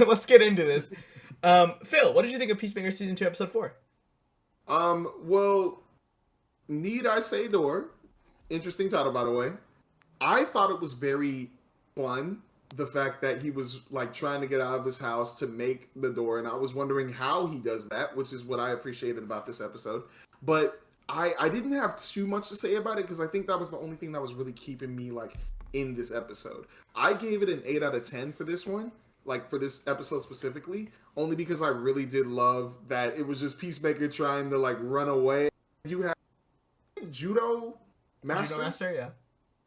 let's get into this. Phil, what did you think of Peacemaker season 2, episode 4? Well, need I say door? Interesting title, by the way. I thought it was very fun, the fact that he was like trying to get out of his house to make the door, and I was wondering how he does that, which is what I appreciated about this episode. But I didn't have too much to say about it because I think that was the only thing that was really keeping me like in this episode. I gave it an 8 out of 10 for this one, like for this episode specifically, only because I really did love that it was just Peacemaker trying to like run away. You have Judo Master, yeah.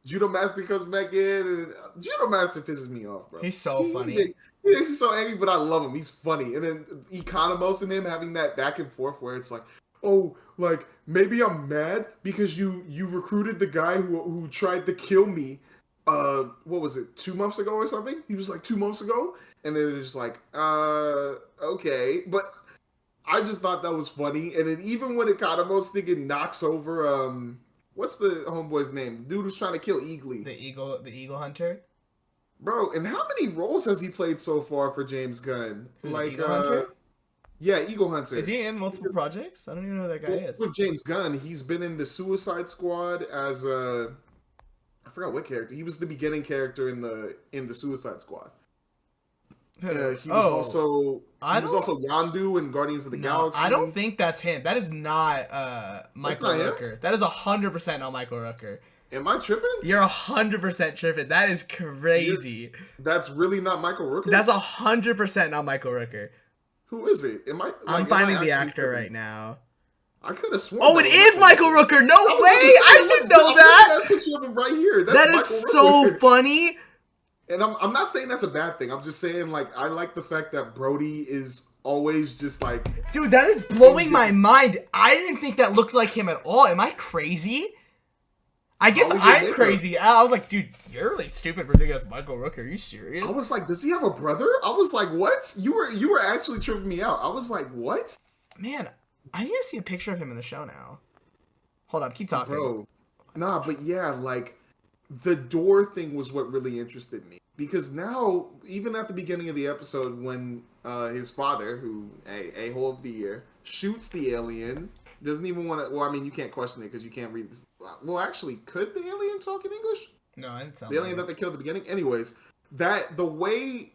Judo Master comes back in, and Judo Master pisses me off, bro. He's so funny. He makes me so angry, but I love him. He's funny. And then Economos and him having that back and forth where it's like, oh, like maybe I'm mad because you recruited the guy who tried to kill me. What was it? 2 months ago or something? He was like 2 months ago, and then they're just like, okay, but I just thought that was funny. And then even when Economos thinking knocks over what's the homeboy's name? The dude who's trying to kill Eagly. The Eagle Hunter. Bro, and how many roles has he played so far for James Gunn? Like Eagle Hunter? Yeah, Eagle Hunter. Is he in multiple projects? I don't even know who that guy is. With James Gunn, he's been in the Suicide Squad as I forgot what character. He was the beginning character in the Suicide Squad. He was also Yondu in Guardians of the Galaxy. I don't think that's him. That is not Michael Rooker. That is 100% not Michael Rooker. Am I tripping? You're 100% tripping. That is crazy. That's really not Michael Rooker? That's 100% not Michael Rooker. Who is it? I'm finding the actor right now. I could have sworn. Oh, it is Michael Rooker. No way! I didn't know that. I picture of him right here. That is so funny. And I'm not saying that's a bad thing. I'm just saying, like, I like the fact that Brody is always just like... Dude, that is blowing my mind. I didn't think that looked like him at all. Am I crazy? I guess I'm crazy. I was like, dude, you're really stupid for thinking that's Michael Rooker. Are you serious? I was like, does he have a brother? I was like, what? You were actually tripping me out. I was like, what? Man, I need to see a picture of him in the show now. Hold on, keep talking. Bro, nah, but yeah, like... The door thing was what really interested me. Because now, even at the beginning of the episode, when his father, who, a-hole of the year, shoots the alien, doesn't even want to... Well, I mean, you can't question it because you can't read this. Well, actually, could the alien talk in English? No, I didn't sound the alien that they killed at the beginning? Anyways, the way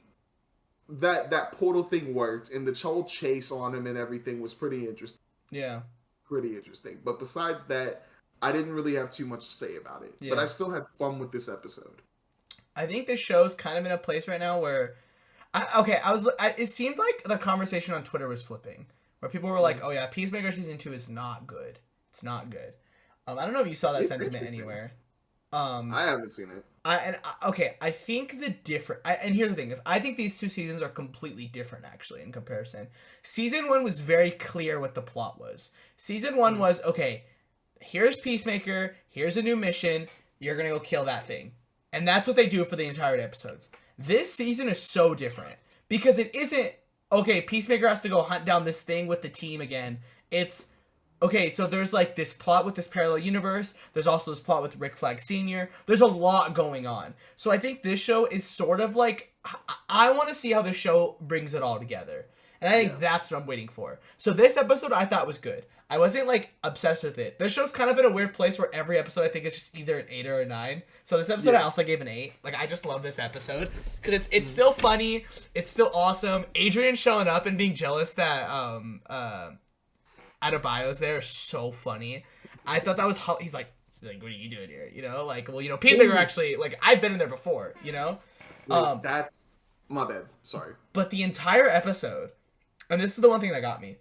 that portal thing worked and the whole chase on him and everything was pretty interesting. Yeah. Pretty interesting. But besides that... I didn't really have too much to say about it, but I still had fun with this episode. I think this show's kind of in a place right now where, it seemed like the conversation on Twitter was flipping, where people were like, "Oh yeah, Peacemaker season 2 is not good. It's not good." I don't know if you saw that sentiment anywhere. I haven't seen it. I think and here's the thing is, I think these two seasons are completely different actually in comparison. Season 1 was very clear what the plot was. Season 1 was okay. Here's Peacemaker, here's a new mission, you're gonna go kill that thing. And that's what they do for the entire episodes. This season is so different. Because it isn't, okay, Peacemaker has to go hunt down this thing with the team again. It's, okay, so there's like this plot with this parallel universe, there's also this plot with Rick Flag Sr., there's a lot going on. So I think this show is sort of like, I want to see how this show brings it all together. And I think that's what I'm waiting for. So this episode I thought was good. I wasn't like obsessed with it. This show's kind of in a weird place where every episode I think is just either an 8 or a 9. So this episode I also gave an 8. Like I just love this episode because it's still funny. It's still awesome. Adrian showing up and being jealous that Adebayo's there is so funny. I thought that was he's like what are you doing here? You know, like Peacemaker actually like I've been in there before. You know, that's my bad. Sorry. But the entire episode. And this is the one thing that got me,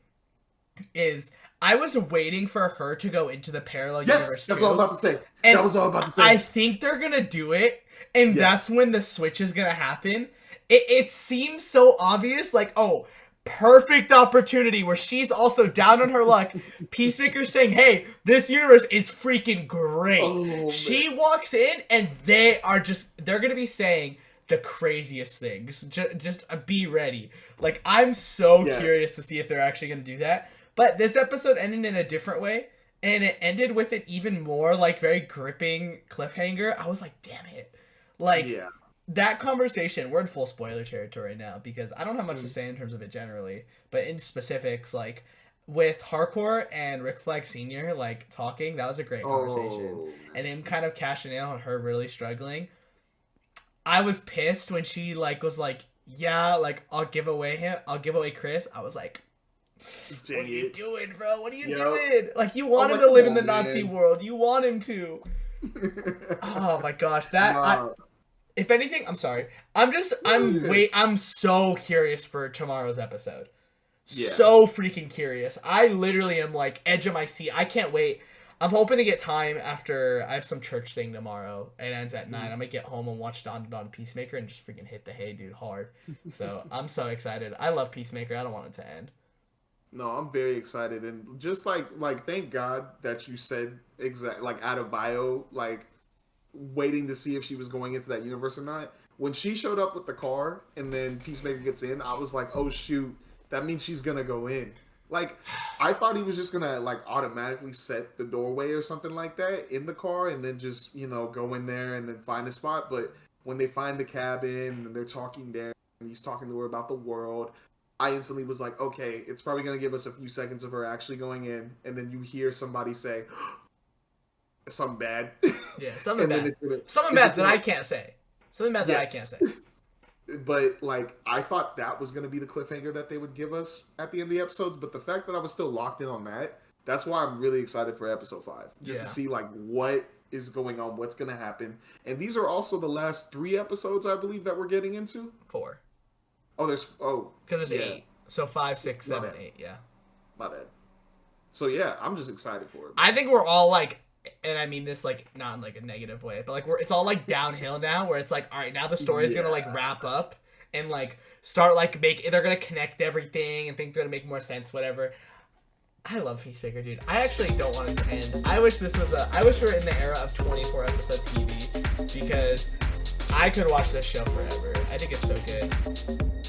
is I was waiting for her to go into the parallel universe. That's what I'm about to say. And that was all I'm about to say. I think they're going to do it, and that's when the switch is going to happen. It seems so obvious, like, oh, perfect opportunity where she's also down on her luck. Peacemaker saying, hey, this universe is freaking great. She walks in, and they're going to be saying the craziest things. Just be ready. Like, I'm so curious to see if they're actually going to do that. But this episode ended in a different way, and it ended with an even more, like, very gripping cliffhanger. I was like, damn it. Like, that conversation, we're in full spoiler territory now because I don't have much to say in terms of it generally, but in specifics, like with Hardcore and Rick Flag Sr. like talking, that was a great conversation. And him kind of cashing in on her really struggling. I was pissed when she like was like, yeah, like I'll give away Chris. I was like, what are you doing, bro? What are you doing? Like, you want him to live in the Nazi world. You want him to. Oh my gosh, if anything, I'm sorry. I'm so curious for tomorrow's episode. Yeah. So freaking curious. I literally am like edge of my seat. I can't wait. I'm hoping to get time after I have some church thing tomorrow. It ends at 9. I'm gonna get home and watch Dawn to Dawn Peacemaker and just freaking hit the hay, dude, hard. So I'm so excited. I love Peacemaker. I don't want it to end. No, I'm very excited, and just like thank God that you said out of bio, like waiting to see if she was going into that universe or not. When she showed up with the car and then Peacemaker gets in, I was like, oh shoot, that means she's gonna go in. Like, I thought he was just gonna like automatically set the doorway or something like that in the car and then just, you know, go in there and then find a spot. But when they find the cabin and they're talking there and he's talking to her about the world, I instantly was like, okay, it's probably going to give us a few seconds of her actually going in, and then you hear somebody say, something bad. Yeah, something bad. Something bad that I can't say. Something bad that I can't say. But, like, I thought that was going to be the cliffhanger that they would give us at the end of the episodes, but the fact that I was still locked in on that, that's why I'm really excited for episode 5. Just to see, like, what is going on, what's going to happen. And these are also the last 3 episodes, I believe, that we're getting into. 4. Because there's 8. So 5, 6, 7, 8. Yeah. My bad. So yeah, I'm just excited for it. I think we're all like, and I mean this like not in like a negative way, but like it's all like downhill now. Where it's like, all right, now the story is gonna like wrap up and like start like they're gonna connect everything and things are gonna make more sense. Whatever. I love Peacemaker, dude. I actually don't want it to end. I wish we were in the era of 24 episode TV because I could watch this show forever. I think it's so good.